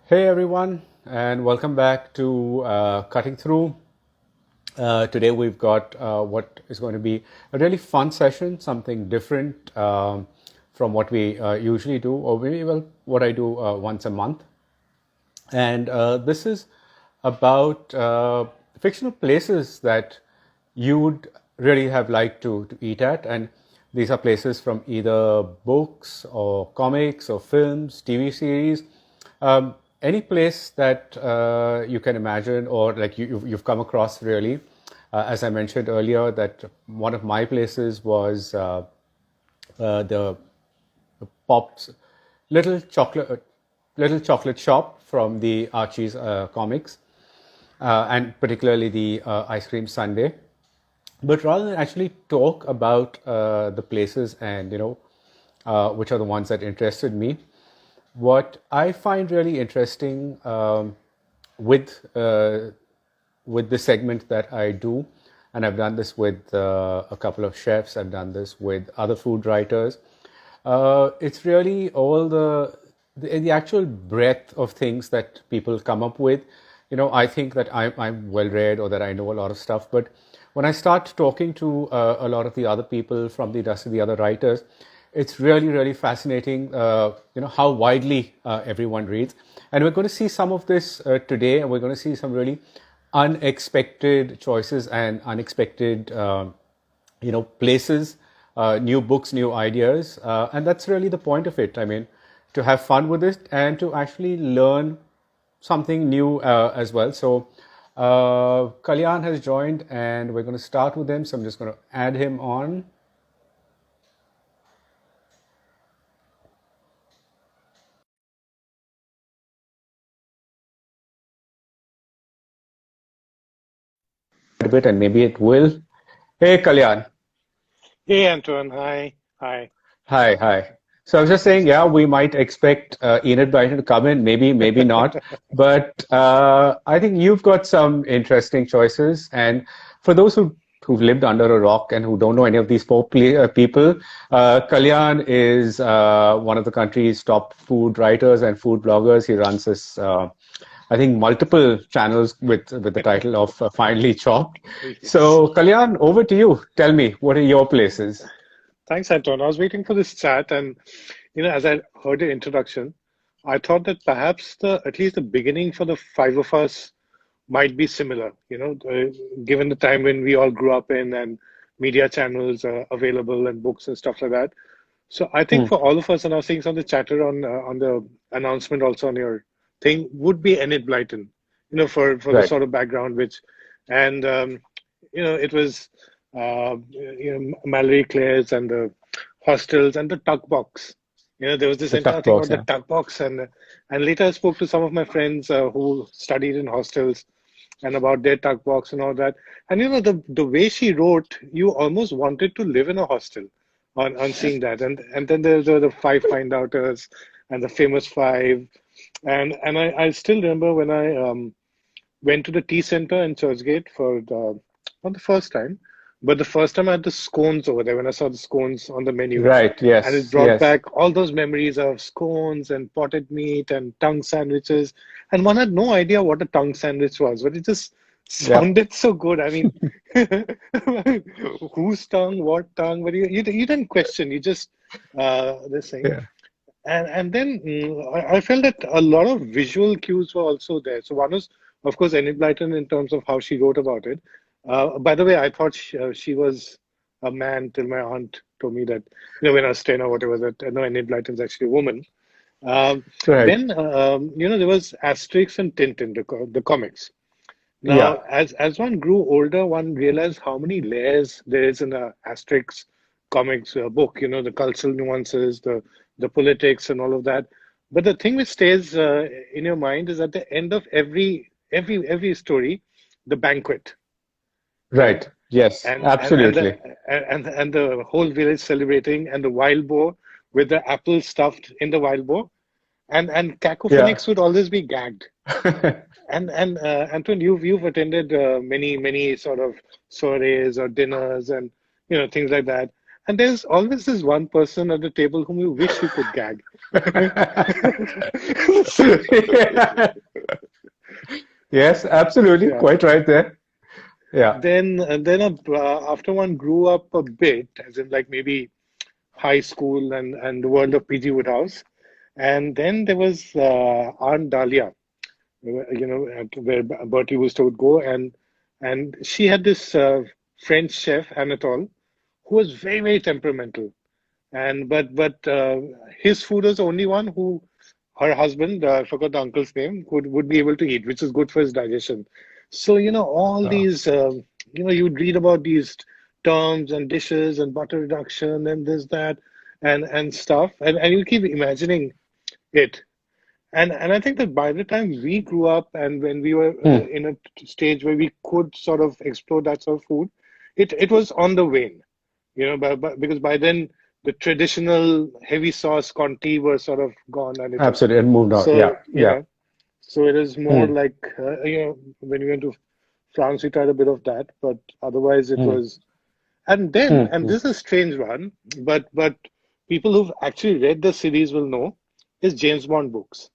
Hey everyone, and welcome back to Cutting Through. Today we've got what is going to be a really fun session, something different from what we usually do, or maybe well, what I do once a month. And this is about fictional places that you would really have liked to eat at. And these are places from either books or comics or films, TV series, any place that you can imagine or like you've come across really. As I mentioned earlier, that one of my places was the Pop's little chocolate little chocolate shop from the Archie's comics, and particularly the ice cream sundae. But rather than actually talk about the places and which are the ones that interested me, what I find really interesting with with the segment that I do, and I've done this with a couple of chefs, I've done this with other food writers. It's really all the actual breadth of things that people come up with. I think that I'm well read or that I know a lot of stuff, but when I start talking to a lot of the other people from the industry, the other writers, it's really, really fascinating, how widely everyone reads. And we're going to see some of this today, and we're going to see some really unexpected choices and unexpected, places, new books, new ideas. And that's really the point of it. I mean, to have fun with it and to actually learn something new as well. So, Kalyan has joined, and we're going to start with him. So, I'm just going to add him on. A bit, and maybe it will. Hey, Kalyan. Hey Antoine, hi. Hi. Hi, hi. So I was just saying, yeah, we might expect Enid Blyton to come in, maybe, maybe not. But I think you've got some interesting choices. And for those who've lived under a rock and who don't know any of these people, Kalyan is one of the country's top food writers and food bloggers. He runs this, I think, multiple channels with the title of Finely Chopped. Yes. So, Kalyan, over to you. Tell me, what are your places? Thanks, Antoine. I was waiting for this chat, and as I heard your introduction, I thought that perhaps at least the beginning for the five of us might be similar. Given the time when we all grew up in and media channels are available and books and stuff like that. So I think Hmm, for all of us, and I was seeing some of the chatter on the announcement also on your thing would be Enid Blyton. For the right. sort of background and it was Mallory Claire's and the hostels and the tuck box. There was this The entire tuck thing box, about the yeah. tuck box, and later I spoke to some of my friends who studied in hostels and about their tuck box and all that. And the way she wrote, you almost wanted to live in a hostel on seeing that. And then there's the five find outers and the famous five. And I still remember when I went to the tea center in Churchgate for not the first time, but the first time I had the scones over there when I saw the scones on the menu. Right, And it yes, brought yes. back all those memories of scones and potted meat and tongue sandwiches. And one had no idea what a tongue sandwich was, but it just Yep. sounded so good. I mean, whose tongue, what tongue? But you didn't question. You just this thing. Yeah. And then I felt that a lot of visual cues were also there. So one was, of course, Enid Blyton in terms of how she wrote about it. By the way, I thought she was a man till my aunt told me that, when I was 10 or whatever, that no, Enid Blyton's actually a woman. Um, Right. then, there was Asterix and Tintin, the comics. Now, Yeah. as one grew older, one realized how many layers there is in a Asterix comics book. The cultural nuances, the politics, and all of that. But the thing which stays in your mind is at the end of every story, the banquet, right? Right. Yes, And the absolutely. and the whole village celebrating, and the wild boar with the apple stuffed in the wild boar, and Yeah. cacophonics would always be gagged. And Anton, you've attended many sort of soirees or dinners and things like that. And there's always this one person at the table whom you wish you could gag. So, Yes, absolutely. yeah. Quite right there. Yeah. After one grew up a bit, as in like maybe high school and the world of PG Woodhouse, and then there was Aunt Dahlia, where Bertie Wooster would go, and she had this French chef Anatole, who was very very temperamental, and but his food was the only one who her husband, I forgot the uncle's name, would be able to eat, which is good for his digestion. So all Oh. these you'd read about these terms and dishes and butter reduction and this that and stuff, and you keep imagining it. And I think that by the time we grew up and when we were Hmm. in a stage where we could sort of explore that sort of food, it was on the wane, because by then the traditional heavy sauce Conti were sort of gone, and it was Absolutely. And moved on. so Yeah. Yeah. so it is more Hmm. like when we went to France, we tried a bit of that, but otherwise it Hmm. was. And Hmm. this is a strange one, but people who've actually read the series will know, is James Bond books.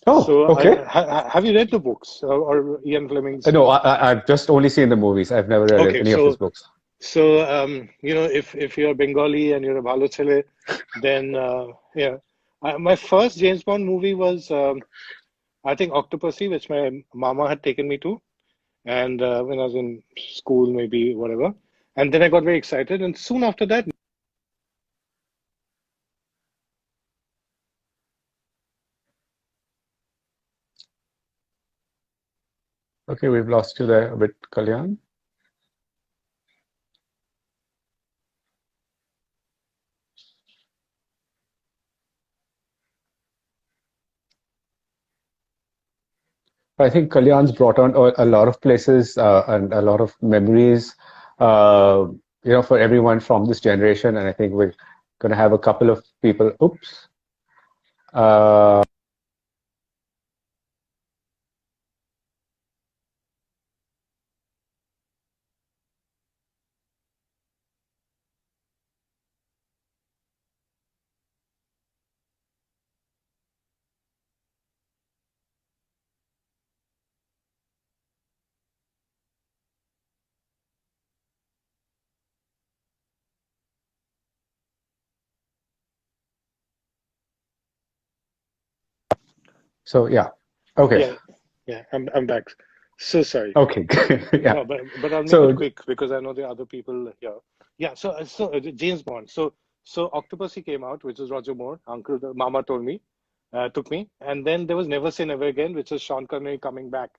Oh, So, okay. have you read the books or Ian Fleming's No, books? I've just only seen the movies. I've never read Okay, any of his books. if you're Bengali and you're a bhalo chele, then yeah, my first James Bond movie was I think Octopussy, which my mama had taken me to, and when I was in school, maybe whatever, and then I got very excited, and soon after that, Okay, we've lost you there a bit, Kalyan. I think Kalyan's brought on a lot of places and a lot of memories, uh, for everyone from this generation. And I think we're going to have a couple of people. Oops. Uh, so yeah. Okay. yeah, yeah, I'm back. So sorry. Okay. Yeah. No, but I'll make it So quick because I know there are other people here. Yeah, James Bond. So Octopussy came out, which is Roger Moore. Mama told me, took me, and then there was Never Say Never Again, which is Sean Connery coming back.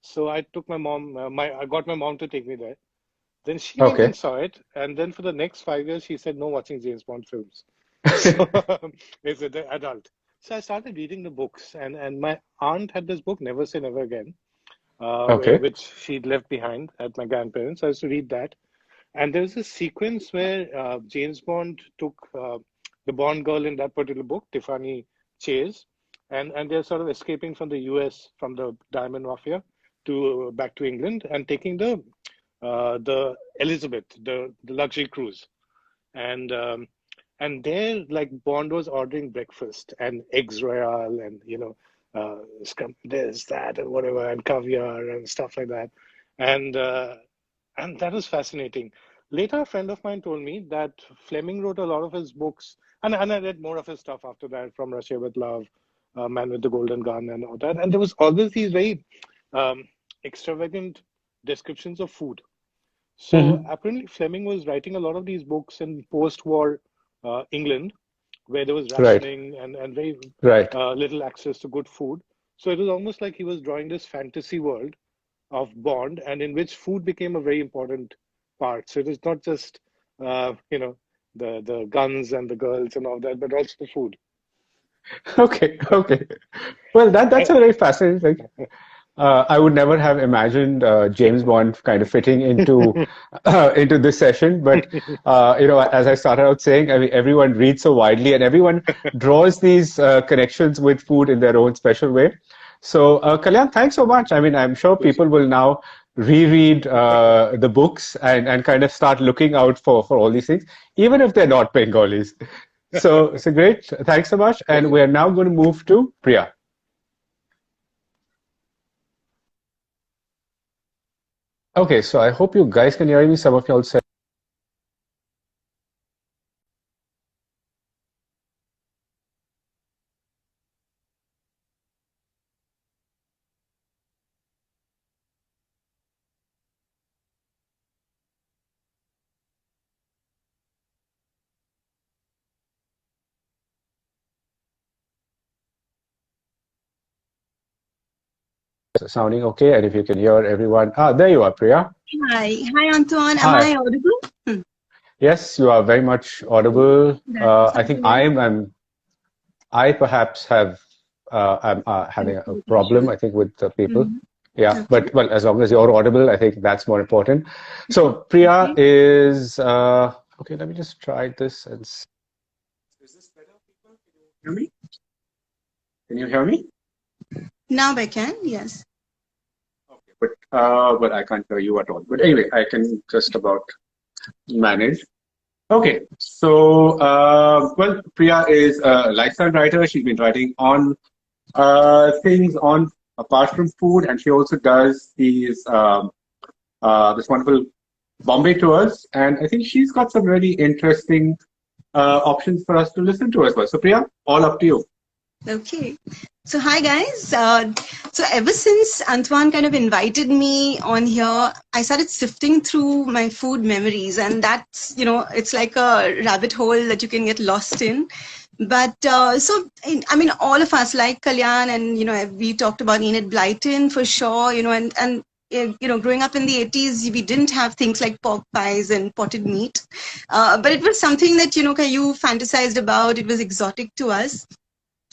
So I took my mom, I got my mom to take me there. Then she went and okay. saw it, and then for the next 5 years, she said no watching James Bond films. So it's the adult. So I started reading the books, and my aunt had this book, Never Say Never Again, Okay. which she'd left behind at my grandparents. I used to read that. And there was a sequence where James Bond took the Bond girl in that particular book, Tiffany Chase, and they're sort of escaping from the US, from the Diamond Mafia, to back to England and taking the Elizabeth, the luxury cruise. And there, like Bond was ordering breakfast and eggs royale and this, that, and whatever, and caviar and stuff like that, and uh, and that was fascinating. Later, a friend of mine told me that Fleming wrote a lot of his books, and I read more of his stuff after that, from Russia with Love, Man with the Golden Gun, and all that. And there was always these very um, extravagant descriptions of food. So Hmm. apparently, Fleming was writing a lot of these books in post-war England, where there was Right. rationing and very Right. little access to good food. So it was almost like he was drawing this fantasy world of Bond, and in which food became a very important part. So it was not just the guns and the girls and all that, but also the food. Okay. Okay. Well, that's I, a very fascinating thing. I would never have imagined James Bond kind of fitting into into this session, but as I started out saying, I mean, everyone reads so widely, and everyone draws these connections with food in their own special way. So, Kalyan, thanks so much. I mean, I'm sure Pleasure. people will now reread the books and kind of start looking out for all these things, even if they're not Bengalis. So great. Thanks so much. And we're now going to move to Priya. Okay, so I hope you guys can hear me. Some of y'all said sounding okay, and if you can hear everyone. There you are, Priya. Hi, Antoine. Am Hi. I audible? Yes, you are very much audible. I think Something I perhaps am having a problem, I think, with the people. Yeah, Okay. but well, as long as you're audible, I think that's more important. So Priya Okay. is okay. Let me just try this and see. Is this better, people? Can you hear me? Can you hear me? Now I can, yes. Okay, but I can't hear you at all. But anyway, I can just about manage. Okay, so well, Priya is a lifestyle writer. She's been writing on things on apart from food, and she also does these this wonderful Bombay tours, and I think she's got some really interesting options for us to listen to as well. So Priya, all up to you. Okay. So hi guys. So ever since Antoine kind of invited me on here, I started sifting through my food memories, and that's, it's like a rabbit hole that you can get lost in. But I mean, all of us like Kalyan, and we talked about Enid Blyton for sure, and growing up in the 80s, we didn't have things like pork pies and potted meat, but it was something that you fantasized about. It was exotic to us.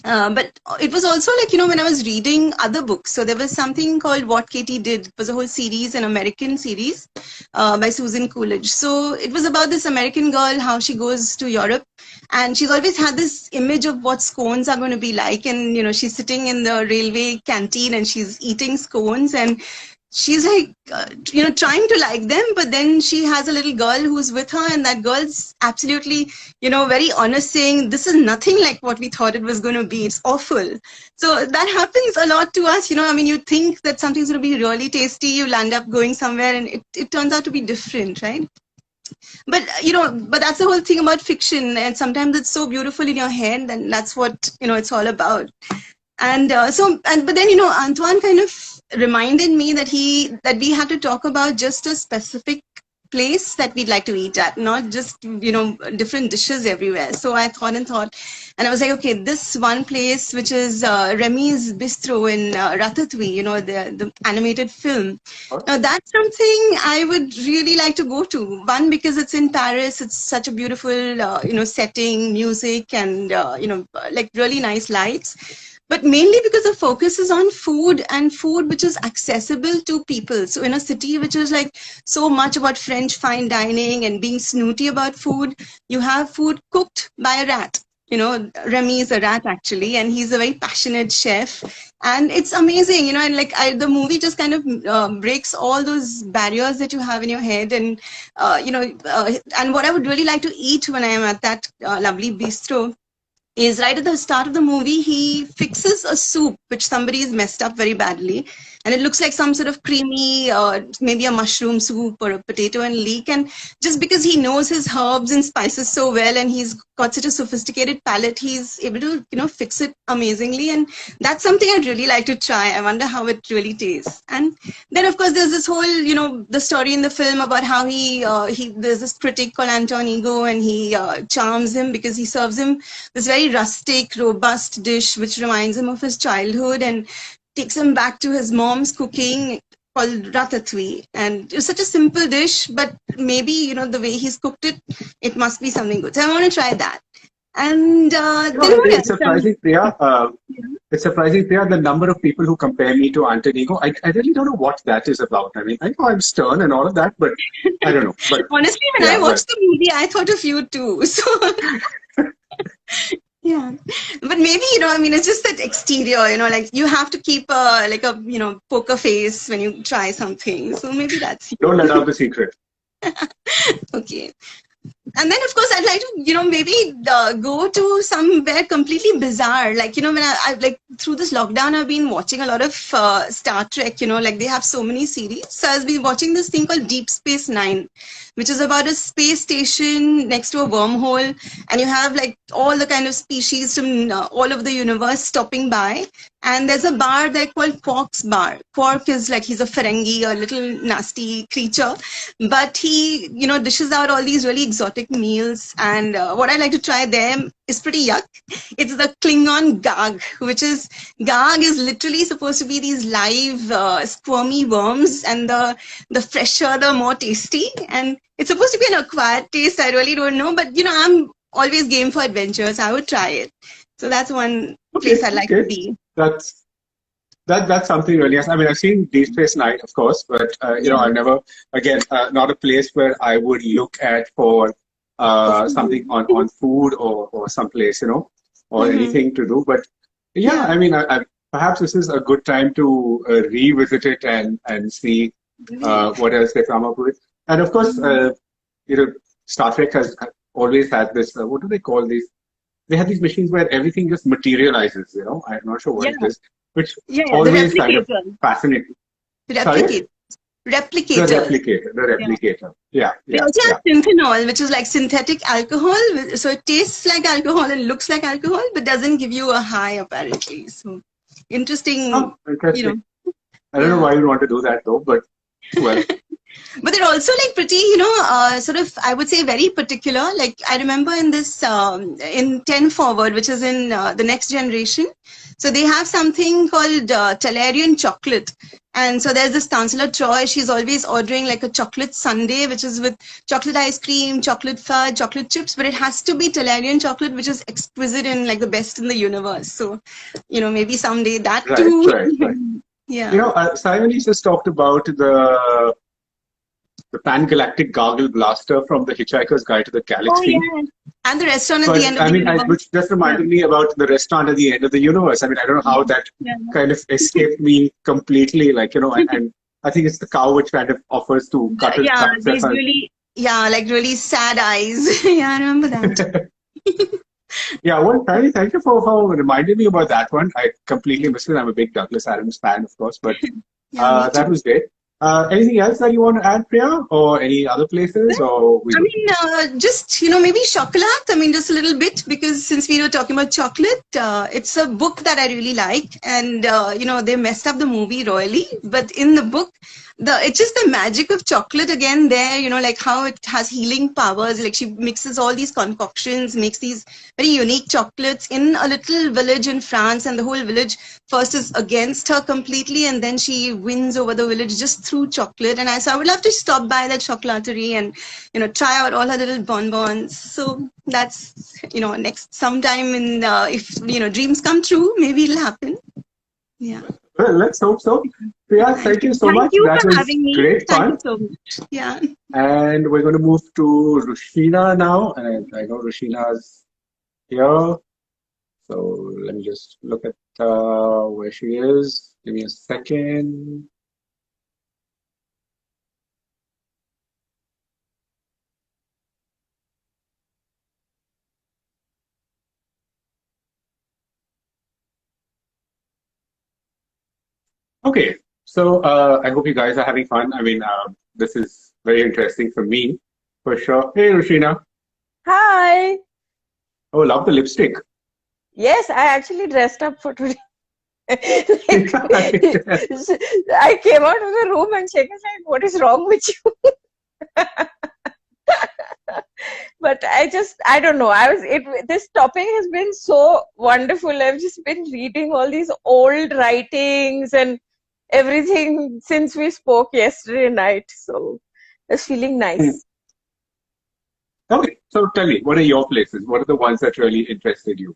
But it was also like, when I was reading other books. So there was something called What Katie Did. It was a whole series, an American series by Susan Coolidge. So it was about this American girl, how she goes to Europe. And she's always had this image of what scones are going to be like. And, she's sitting in the railway canteen and she's eating scones. And she's like, trying to like them, but then she has a little girl who's with her, and that girl's absolutely, very honest, saying, this is nothing like what we thought it was going to be. It's awful. So that happens a lot to us. I mean, you think that something's going to be really tasty, you land up going somewhere and it turns out to be different, right? But but that's the whole thing about fiction, and sometimes it's so beautiful in your head, and that's what it's all about. And but then Antoine kind of reminded me that we had to talk about just a specific place that we'd like to eat at, not just different dishes everywhere. So I thought, and I was like, okay, this one place, which is Remy's Bistro in Ratatouille, the animated film. Now that's something I would really like to go to. One, because it's in Paris, it's such a beautiful setting, music, and like really nice lights. But mainly because the focus is on food, and food which is accessible to people. So in a city which is like so much about French fine dining and being snooty about food, you have food cooked by a rat. Remy is a rat actually, and he's a very passionate chef. And it's amazing, and like the movie just kind of breaks all those barriers that you have in your head. And, and what I would really like to eat when I am at that lovely bistro is right at the start of the movie, he fixes a soup which somebody's messed up very badly. And it looks like some sort of creamy, maybe a mushroom soup or a potato and leek. And just because he knows his herbs and spices so well, and he's got such a sophisticated palate, he's able to, fix it amazingly. And that's something I'd really like to try. I wonder how it really tastes. And then, of course, there's this whole, the story in the film about how there's this critic called Antoine, and he charms him because he serves him this very rustic, robust dish, which reminds him of his childhood and takes him back to his mom's cooking called Ratatouille. And it's such a simple dish, but maybe, the way he's cooked it, it must be something good. So I want to try that. And then it's surprising, Priya. It's surprising, Priya, the number of people who compare me to Antoine. I really don't know what that is about. I mean, I know I'm stern and all of that, but I don't know. But honestly, when I watched the movie, I thought of you too. So Yeah, but maybe, I mean, it's just that exterior, like you have to keep a poker face when you try something. So maybe that's Don't let out the secret. okay. And then, of course, I'd like to, maybe go to somewhere completely bizarre. Like, when I like through this lockdown, I've been watching a lot of Star Trek, like they have so many series. So I've been watching this thing called Deep Space Nine, which is about a space station next to a wormhole. And you have like all the kind of species from all over the universe stopping by. And there's a bar there called Quark's Bar. Quark is like, he's a Ferengi, a little nasty creature, but he, dishes out all these really exotic meals. And what I like to try there is pretty yuck. It's the Klingon Gag, Gag is literally supposed to be these live squirmy worms, and the fresher, the more tasty. And it's supposed to be an acquired taste. I really don't know, but I'm always game for adventures. I would try it. So that's one place I'd like to be. That's something really nice. I mean, I've seen Deep Space Nine, of course, but I've never, again, not a place where I would look at for something on food or someplace, or anything to do. But yeah, I mean, perhaps this is a good time to revisit it and see what else they come up with. And of course, Star Trek has always had this. What do they call these? They have these machines where everything just materializes. I'm not sure what it is. Which always kind of fascinating. Replicator. The replicator. Yeah. They also have synthanol, which is like synthetic alcohol. So it tastes like alcohol and looks like alcohol, but doesn't give you a high, apparently. So interesting. Oh, interesting. I don't know why you want to do that though, but well. But they're also like pretty, sort of, I would say very particular. Like I remember in this, in 10 Forward, which is in the Next Generation. So they have something called Talarian chocolate. And so there's this Chancellor Troy. She's always ordering like a chocolate sundae, which is with chocolate ice cream, chocolate fudge, chocolate chips. But it has to be Talarian chocolate, which is exquisite and like the best in the universe. So, maybe someday that too. Right. Yeah. Simon just talked about the pan-galactic gargle blaster from the Hitchhiker's Guide to the Galaxy. Oh, yeah. And the restaurant at the end of the universe. Which just reminded me about the restaurant at the end of the universe. I mean, I don't know how that kind of escaped me completely. Like, and I think it's the cow which kind of offers to cut it. Yeah, these really, like really sad eyes. Yeah, I remember that. Yeah, well, thank you for reminding me about that one. I completely missed it. I'm a big Douglas Adams fan, of course, but that was great. Anything else that you want to add, Priya, or any other places? Just, maybe chocolate. I mean, just a little bit, because since we were talking about chocolate, it's a book that I really like. And, they messed up the movie royally. But in the book, it's just the magic of chocolate again there, like how it has healing powers. Like she mixes all these concoctions, makes these very unique chocolates in a little village in France, and the whole village first is against her completely, and then she wins over the village just through chocolate. And I would love to stop by that chocolaterie and, try out all her little bonbons. So that's, next sometime in, if, dreams come true, maybe it'll happen. Yeah. Well, let's hope so. Priya, thank you so much. That was having me. Great fun. Thank you so much. Yeah. And we're going to move to Rushina now. And I know Rushina's here. So let me just look at where she is. Give me a second. Okay, so I hope you guys are having fun. I mean, this is very interesting for me, for sure. Hey, Rushina. Hi. Oh, love the lipstick. Yes, I actually dressed up for today. I came out of the room and Sheikh was like, "What is wrong with you?" But I don't know. This topic has been so wonderful. I've just been reading all these old writings and everything since we spoke yesterday night. So it's feeling nice. Okay, so tell me, what are your places? What are the ones that really interested you?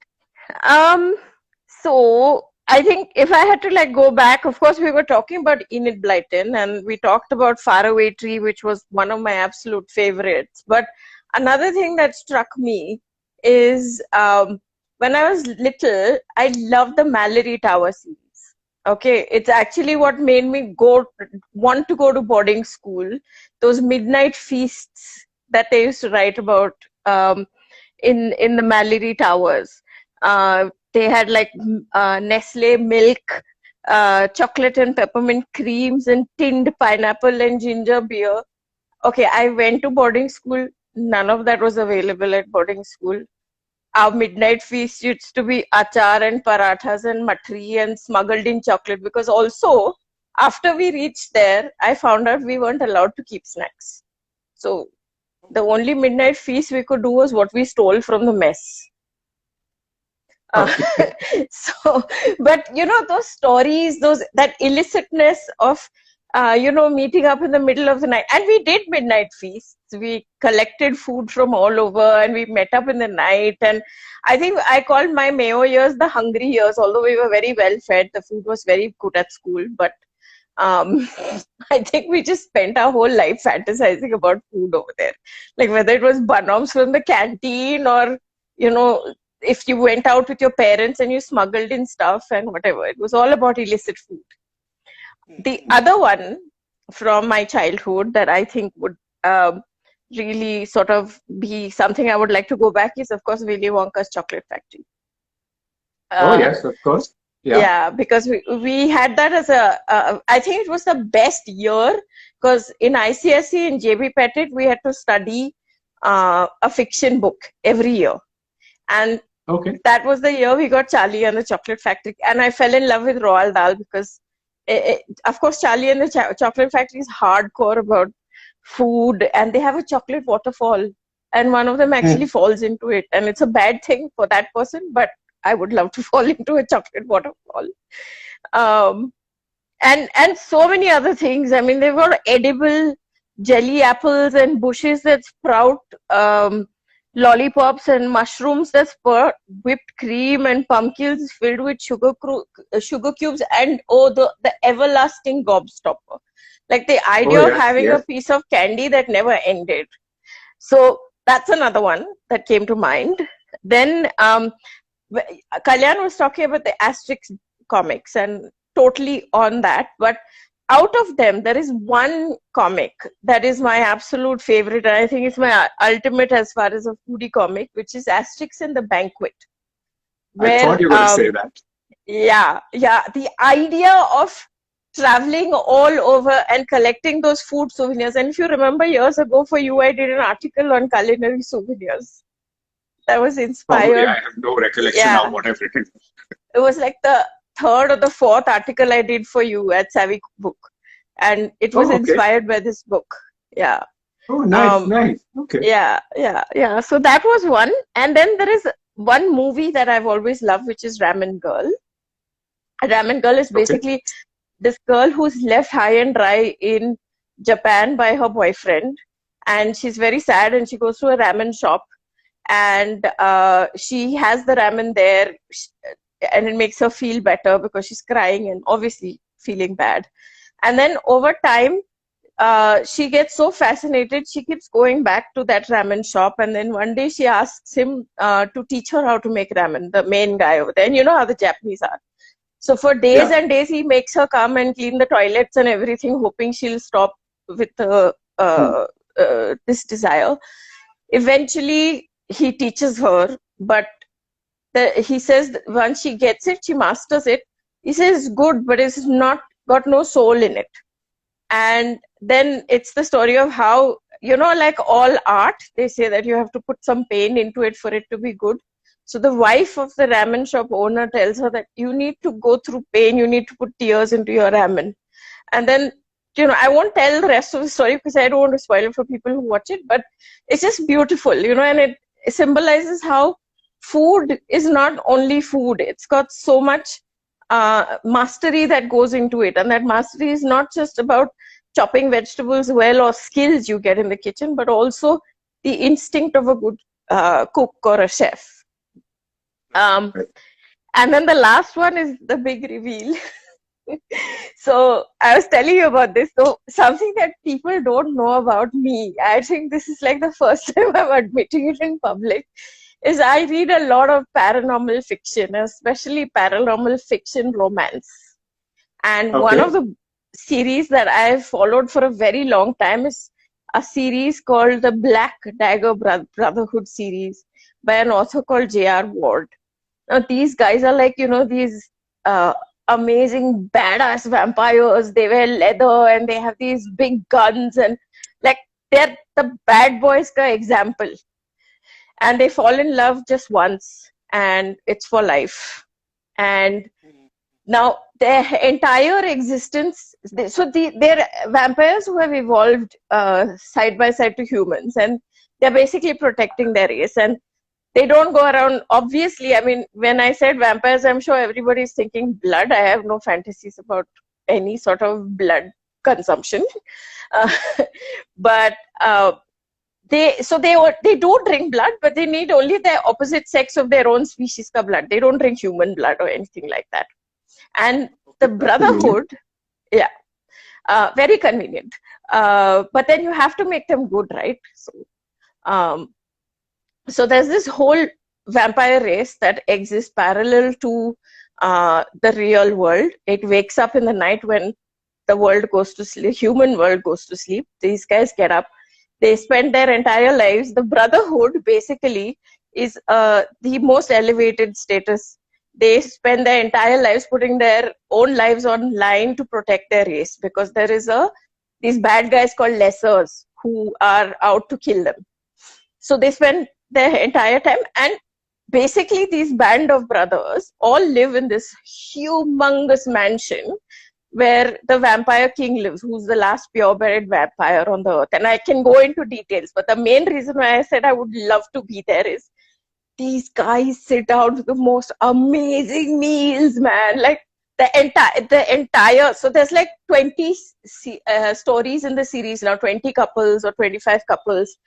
So I think if I had to go back, of course, we were talking about Enid Blyton and we talked about Faraway Tree, which was one of my absolute favorites. But another thing that struck me is when I was little, I loved the Mallory Tower series. Okay, it's actually what made me want to go to boarding school. Those midnight feasts that they used to write about in the Mallory Towers. They had like Nestle milk, chocolate and peppermint creams, and tinned pineapple and ginger beer. Okay, I went to boarding school. None of that was available at boarding school. Our midnight feast used to be achar and parathas and matri and smuggled in chocolate, because also after we reached there, I found out we weren't allowed to keep snacks. So the only midnight feast we could do was what we stole from the mess. So, but those stories, that illicitness of meeting up in the middle of the night. And we did midnight feasts. We collected food from all over and we met up in the night. And I think I called my Mayo years the hungry years, although we were very well fed. The food was very good at school. But I think we just spent our whole life fantasizing about food over there. Like whether it was bun-offs from the canteen or, if you went out with your parents and you smuggled in stuff and whatever. It was all about illicit food. The other one from my childhood that I think would really sort of be something I would like to go back is, of course, Willy Wonka's Chocolate Factory. Oh, yes, of course. Yeah, because we had that as I think it was the best year, because in ICSE and JB Petit, we had to study a fiction book every year. And that was the year we got Charlie and the Chocolate Factory. And I fell in love with Roald Dahl because, of course, Charlie and the Chocolate Factory is hardcore about food, and they have a chocolate waterfall. And one of them actually falls into it. And it's a bad thing for that person, but I would love to fall into a chocolate waterfall. And so many other things. I mean, they've got edible jelly apples and bushes that sprout lollipops and mushrooms that spurt whipped cream and pumpkins filled with sugar cubes and the everlasting gobstopper. Like the idea of having a piece of candy that never ended. So that's another one that came to mind. Then Kalyan was talking about the Asterix comics, and totally on that. But out of them, there is one comic that is my absolute favorite, and I think it's my ultimate as far as a foodie comic, which is Asterix and the Banquet. I thought you were going to say that. Yeah. The idea of traveling all over and collecting those food souvenirs. And if you remember, years ago for you, I did an article on culinary souvenirs. That was inspired. Probably, I have no recollection of what I've written. It was like the third or the fourth article I did for you at Savvy Book, and it was inspired by this book. Yeah. Oh, nice. Okay. Yeah. So that was one, and then there is one movie that I've always loved, which is Ramen Girl. Ramen Girl is basically this girl who's left high and dry in Japan by her boyfriend, and she's very sad, and she goes to a ramen shop. And she has the ramen there, and it makes her feel better because she's crying and obviously feeling bad. And then over time, she gets so fascinated, she keeps going back to that ramen shop. And then one day she asks him to teach her how to make ramen, the main guy over there. And you know how the Japanese are. So for days and days, he makes her come and clean the toilets and everything, hoping she'll stop with this desire. Eventually, he teaches her, but he says that once she gets it, she masters it. He says good, but it's not got no soul in it. And then it's the story of how, like all art, they say that you have to put some pain into it for it to be good. So the wife of the ramen shop owner tells her that you need to go through pain, you need to put tears into your ramen. And then, I won't tell the rest of the story because I don't want to spoil it for people who watch it, but it's just beautiful, and it symbolizes how food is not only food. It's got so much mastery that goes into it. And that mastery is not just about chopping vegetables well or skills you get in the kitchen, but also the instinct of a good cook or a chef. And then the last one is the big reveal. So I was telling you about this. So something that people don't know about me, I think this is like the first time I'm admitting it in public, is I read a lot of paranormal fiction, especially paranormal fiction romance. And one of the series that I've followed for a very long time is a series called the Black Dagger Brotherhood series by an author called J.R. Ward. Now, these guys are like, these amazing badass vampires. They wear leather and they have these big guns, and like they're the bad boys ka example. And they fall in love just once and it's for life. And now their entire existence, they're vampires who have evolved side by side to humans, and they're basically protecting their race. And they don't go around, obviously, I mean, when I said vampires, I'm sure everybody's thinking blood. I have no fantasies about any sort of blood consumption. But they do drink blood, but they need only the opposite sex of their own species ka blood. They don't drink human blood or anything like that. And the Brotherhood, very convenient. But then you have to make them good, right? So there's this whole vampire race that exists parallel to the real world. It wakes up in the night when the world goes to sleep, human world goes to sleep. These guys get up. They spend their entire lives. The Brotherhood basically is the most elevated status. They spend their entire lives putting their own lives on line to protect their race, because there is these bad guys called lessers who are out to kill them. So they spend their entire time, and basically these band of brothers all live in this humongous mansion where the vampire king lives, who's the last purebred vampire on the earth. And I can go into details, but the main reason why I said I would love to be there is these guys sit down to the most amazing meals, man. Like the entire, so there's like 20 stories in the series now, 20 couples or 25 couples.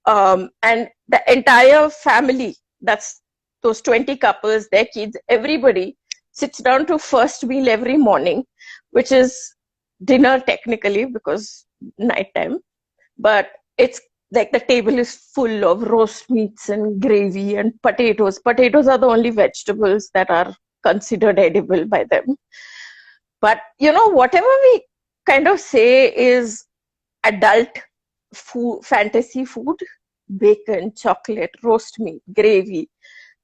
And the entire family, that's those 20 couples, their kids, everybody sits down to first meal every morning, which is dinner technically because nighttime. But it's like the table is full of roast meats and gravy and potatoes. Potatoes are the only vegetables that are considered edible by them. But, whatever we kind of say is adult food, fantasy food, bacon, chocolate, roast meat, gravy,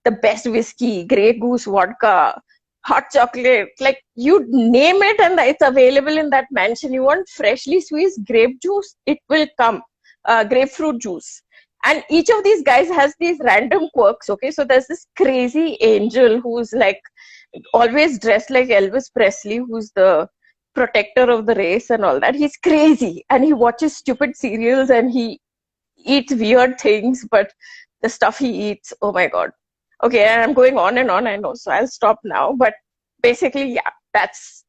the best whiskey, Grey Goose vodka, hot chocolate, like you name it and it's available in that mansion. You want freshly squeezed grape juice, it will come. Grapefruit juice. And each of these guys has these random quirks, okay? So there's this crazy angel who's like always dressed like Elvis Presley, who's the protector of the race and all that. He's crazy and he watches stupid serials and he eats weird things, but the stuff he eats, oh my God. Okay, and I'm going on and on, I know, so I'll stop now. But basically, yeah, that's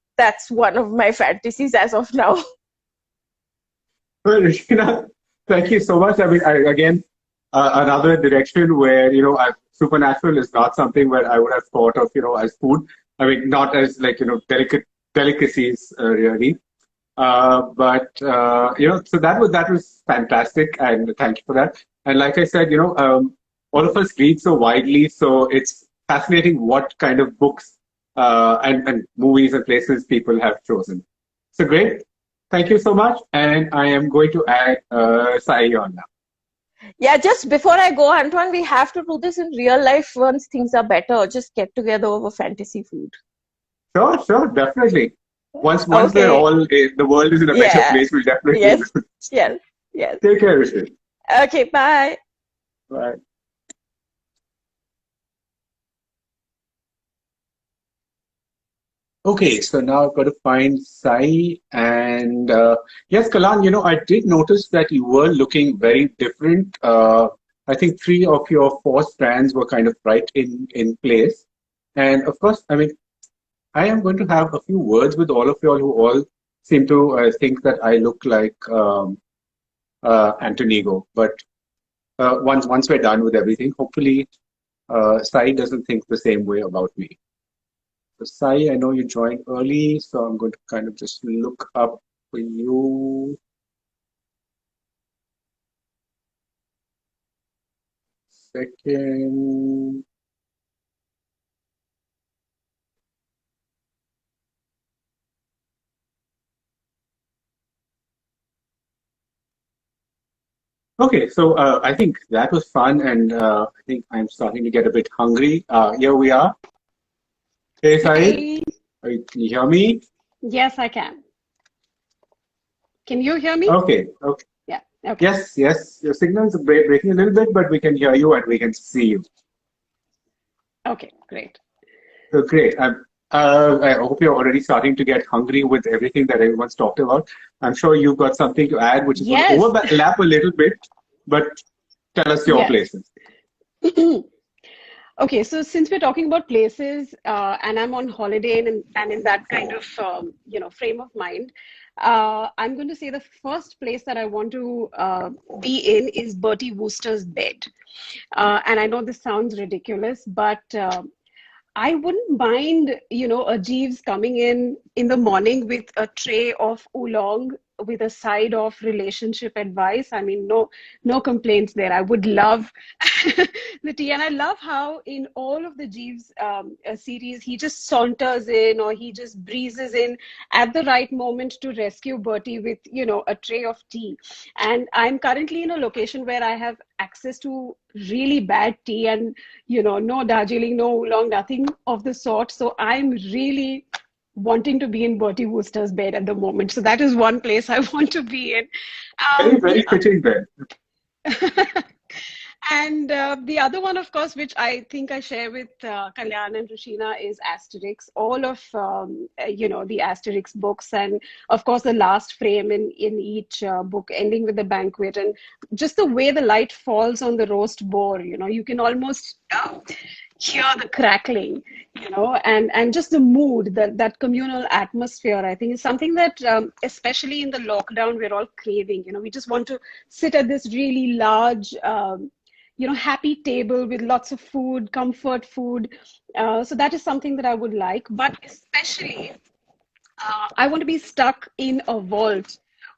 one of my fantasies as of now. Well, Rushina, thank you so much. I mean, again, another direction where, supernatural is not something where I would have thought of, as food. I mean, not as like, delicacies really. But so that was fantastic, and thank you for that. And like I said, all of us read so widely, so it's fascinating what kind of books and movies and places people have chosen. So great. Thank you so much. And I am going to add Saee on now. Yeah, just before I go, Antoine, we have to do this in real life once things are better. Just get together over fantasy food. Sure, definitely. Once they're all, the world is in a better place, we'll definitely do this. Yes. Take care, Rushina. Okay, bye. Bye. Okay, so now I've got to find Saee, and yes, Kalyan, I did notice that you were looking very different. I think 3 of your 4 strands were kind of right in place. And of course, I mean, I am going to have a few words with all of you all who all seem to think that I look like Antonigo. But once we're done with everything, hopefully Saee doesn't think the same way about me. So Saee, I know you joined early, so I'm going to kind of just look up for you. second. Okay, so I think that was fun, and I think I'm starting to get a bit hungry. Here we are. Hey, Saee, Hey, can you hear me? yes, I can. Can you hear me? Okay, okay. Yeah, okay. Yes, yes. Your signal's breaking a little bit, but we can hear you and we can see you. Okay, great. So great. I hope you're already starting to get hungry with everything that everyone's talked about. I'm sure you've got something to add, which is going to Yes, overlap a little bit, but tell us your yes. places. Okay, so since we're talking about places, and I'm on holiday and in that kind of frame of mind, I'm going to say the first place that I want to be in is Bertie Wooster's bed. And I know this sounds ridiculous, but I wouldn't mind, a Jeeves coming in the morning with a tray of oolong with a side of relationship advice. I mean, no complaints there. I would love the tea, and I love how in all of the Jeeves series, he just saunters in or he just breezes in at the right moment to rescue Bertie with, a tray of tea. And I'm currently in a location where I have access to really bad tea and no Darjeeling, no oolong, nothing of the sort. So I'm really wanting to be in Bertie Wooster's bed at the moment. So that is one place I want to be in. Very, Um, very the fitting then. And the other one, of course, which I think I share with Kalyan and Rushina, is Asterix. All of the Asterix books, and of course the last frame in each book, ending with the banquet, and just the way the light falls on the roast boar. You can almost hear the crackling. And just the mood, that communal atmosphere. I think is something that, especially in the lockdown, we're all craving. We just want to sit at this really large. Happy table with lots of food, comfort food. So that is something that I would like. But especially, I want to be stuck in a vault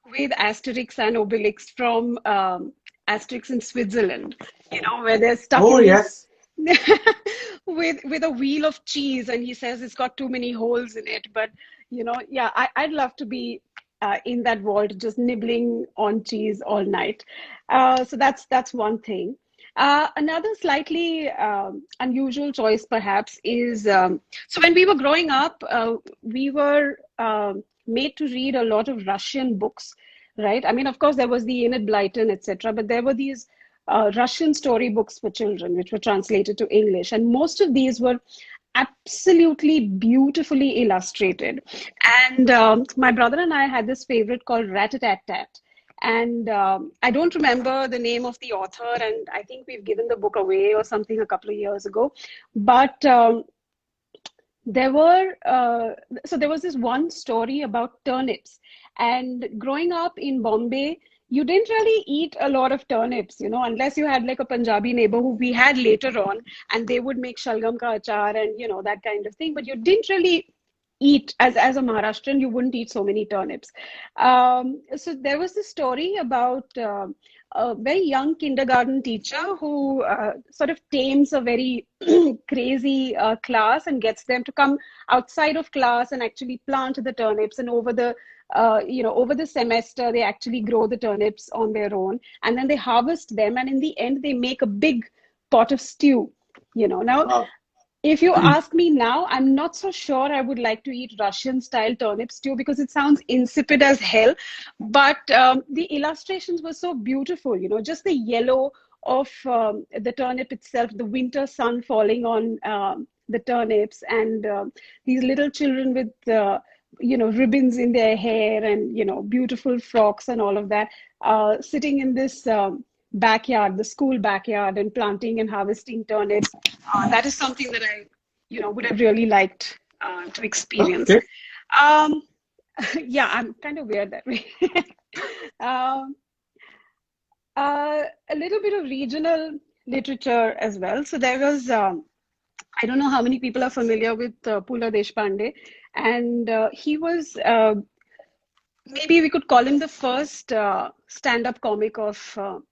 with Asterix and Obelix from Asterix in Switzerland, where they're stuck Oh, in this yes. with a wheel of cheese, and he says it's got too many holes in it. But yeah, I'd love to be in that vault, just nibbling on cheese all night. So that's one thing. Another slightly unusual choice, perhaps, is so when we were growing up, we were made to read a lot of Russian books, right? I mean, of course, there was the Enid Blyton, etc., but there were these Russian storybooks for children, which were translated to English. And most of these were absolutely beautifully illustrated. And my brother and I had this favorite called Rat-a-tat-tat. And I don't remember the name of the author, and I think we've given the book away or something a couple of years ago. But there were so there was this one story about turnips, and growing up in Bombay, you didn't really eat a lot of turnips, unless you had like a Punjabi neighbor who we had later on, and they would make shalgam ka achar and that kind of thing. But you didn't really eat as a Maharashtrian, you wouldn't eat so many turnips. So there was this story about a very young kindergarten teacher who sort of tames a very crazy class and gets them to come outside of class and actually plant the turnips. And over the semester, they actually grow the turnips on their own, and then they harvest them. And in the end, they make a big pot of stew. Now, Wow. if you ask me now, I'm not so sure I would like to eat Russian style turnip stew because it sounds insipid as hell. But the illustrations were so beautiful, just the yellow of the turnip itself, the winter sun falling on the turnips, and these little children with, ribbons in their hair and, beautiful frocks and all of that, sitting in this backyard, the school backyard, and planting and harvesting turnips. That is something that I, would have really liked to experience. Okay. Yeah, I'm kind of weird that way. um, a little bit of regional literature as well. So there was, I don't know how many people are familiar with Pula Deshpande, and he was maybe we could call him the first stand-up comic of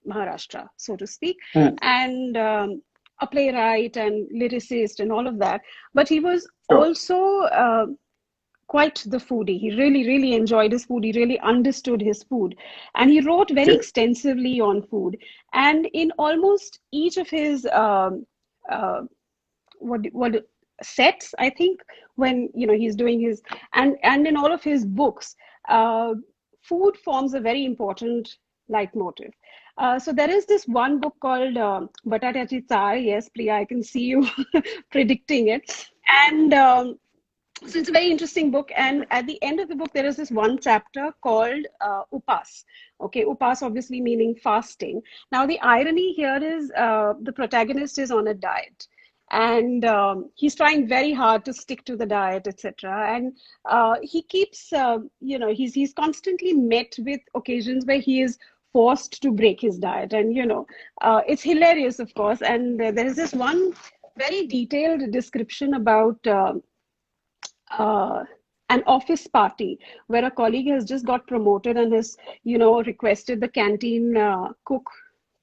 Maharashtra, so to speak, Hmm. and a playwright and lyricist and all of that. But he was Sure. also quite the foodie. He really, really enjoyed his food. He really understood his food. And he wrote very Okay. extensively on food. And in almost each of his uh, what sets, I think, when he's doing his, and in all of his books, food forms a very important leitmotif. So there is this one book called Batatachi Tsar. Yes, Priya, I can see you predicting it. And so it's a very interesting book. And at the end of the book, there is this one chapter called Upas. Okay, Upas obviously meaning fasting. Now, the irony here is the protagonist is on a diet. And he's trying very hard to stick to the diet, etc. And he keeps, he's constantly met with occasions where he is forced to break his diet. And, it's hilarious, of course. And there is this one very detailed description about uh, an office party where a colleague has just got promoted and has, requested the canteen cook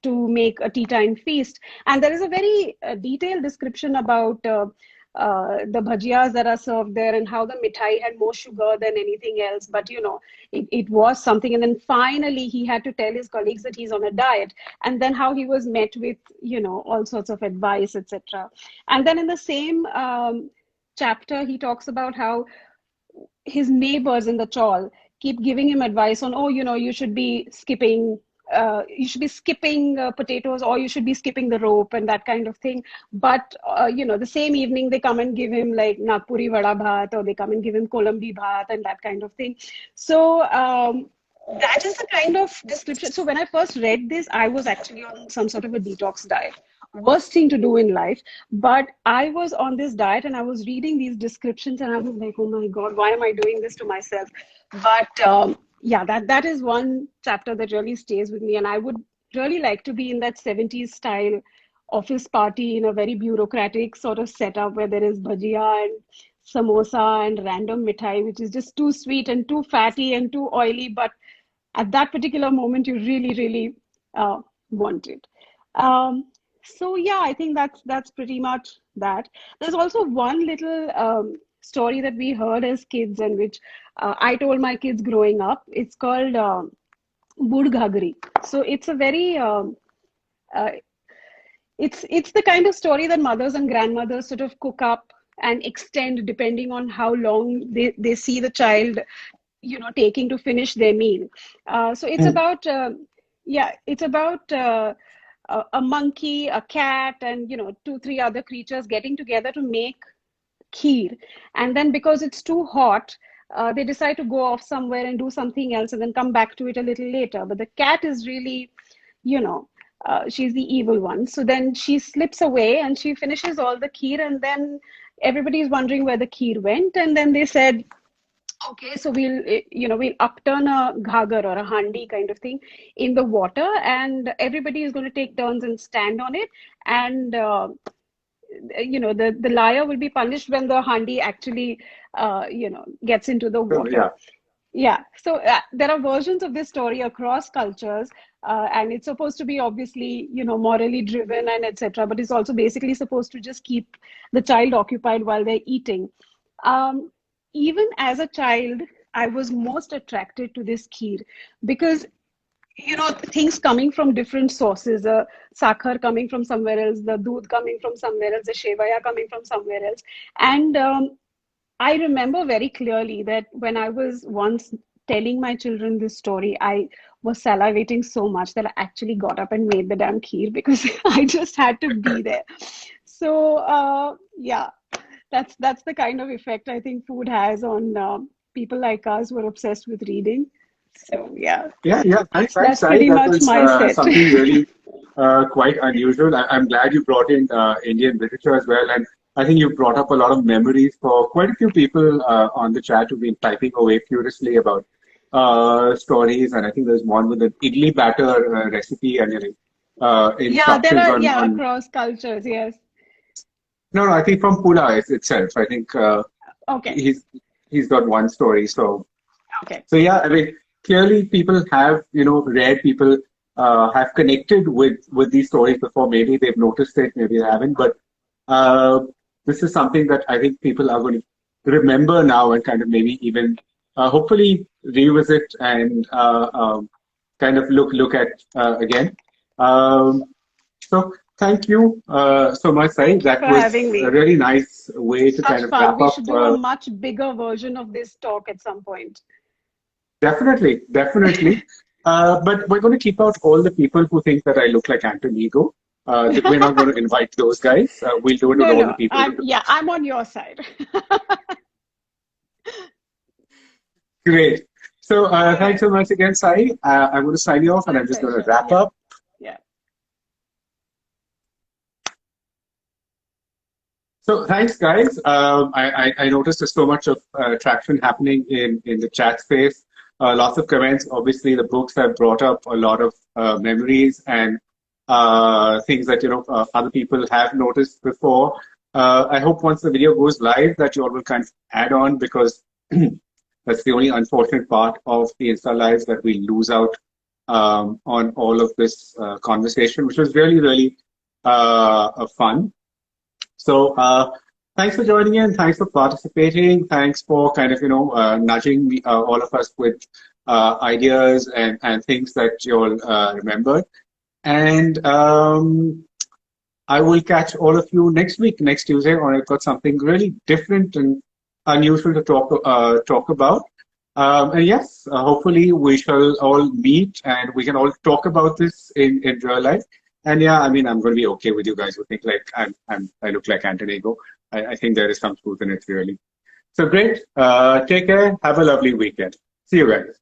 to make a tea time feast. And there is a very detailed description about the bhajiyas that are served there and how the mithai had more sugar than anything else. But, it was something. And then finally, he had to tell his colleagues that he's on a diet. And then how he was met with, all sorts of advice, etc. And then in the same chapter, he talks about how his neighbors in the chawl keep giving him advice on, you should be skipping potatoes, or you should be skipping the rope and that kind of thing. But the same evening they come and give him like Nagpuri vada bhat, or they come and give him Kolambi bhat and that kind of thing. So that is the kind of description. So when I first read this, I was actually on some sort of a detox diet. Worst thing to do in life. But I was on this diet and I was reading these descriptions and I was like, oh my God, why am I doing this to myself? But yeah, that is one chapter that really stays with me. And I would really like to be in that 70s style office party in a very bureaucratic sort of setup where there is bhajia and samosa and random mithai, which is just too sweet and too fatty and too oily. But at that particular moment, you really, really want it. So yeah, I think that's pretty much that. There's also one little story that we heard as kids, and which I told my kids growing up. It's called Bud Ghagri. So it's a very uh, it's the kind of story that mothers and grandmothers sort of cook up and extend depending on how long they see the child, taking to finish their meal. So it's about it's about a monkey, a cat, and 2, 3 other creatures getting together to make kheer. And then because it's too hot, they decide to go off somewhere and do something else and then come back to it a little later. But the cat is really, she's the evil one. So then she slips away and she finishes all the kheer, and then everybody is wondering where the kheer went. And then they said, okay, so we'll upturn a ghagar or a handi kind of thing in the water, and everybody is going to take turns and stand on it. And the liar will be punished when the handi actually gets into the water. Yeah. Yeah. So there are versions of this story across cultures, and it's supposed to be obviously morally driven and etc. But it's also basically supposed to just keep the child occupied while they're eating. Even as a child, I was most attracted to this kheer because, things coming from different sources, sakhar coming from somewhere else, the doodh coming from somewhere else, the shevaya coming from somewhere else. And I remember very clearly that when I was once telling my children this story, I was salivating so much that I actually got up and made the damn kheer because I just had to be there. So, yeah. That's the kind of effect I think food has on people like us who are obsessed with reading. So yeah. Yeah. Thanks, That's Saee. pretty That much was my set. something really quite unusual. I'm glad you brought in Indian literature as well, and I think you brought up a lot of memories for quite a few people on the chat who've been typing away furiously about stories. And I think there's one with an idli batter recipe and Yeah, there instructions are on. across cultures, yes. No, I think from Pula itself. I think Okay. he's got one story. So Okay. So yeah, I mean, clearly people have, read, people have connected with these stories before. Maybe they've noticed it, maybe they haven't, but uh, this is something that I think people are going to remember now and kind of maybe even hopefully revisit and kind of look at again. Um, so thank you so much, Sai. Thank you That for was having a me. really nice way to Such kind of fun. wrap We up. should do a much bigger version of this talk at some point. Definitely, definitely. But we're going to keep out all the people who think that I look like Antoine. We're not going to invite those guys. We'll do it with No, all the no. people who do. I'm on your side. Great. So All thanks right. so much again, Sai. I'm going to sign you off and My I'm just going to pleasure. wrap Yeah. up. Yeah. So thanks, guys. I noticed there's so much of traction happening in the chat space. Lots of comments. Obviously, the books have brought up a lot of memories and things that other people have noticed before. I hope once the video goes live that you all will kind of add on because that's the only unfortunate part of the Insta lives that we lose out on all of this conversation, which was really really fun. So thanks for joining in. Thanks for participating. Thanks for kind of, nudging me, all of us with ideas and things that you all remembered. And I will catch all of you next week, next Tuesday, or I've got something really different and unusual to talk about. And yes, hopefully we shall all meet and we can all talk about this in real life. And yeah, I mean, I'm going to be okay with you guys who think like I look like Antonego. I think there is some truth in it, really. So great. Take care. Have a lovely weekend. See you guys.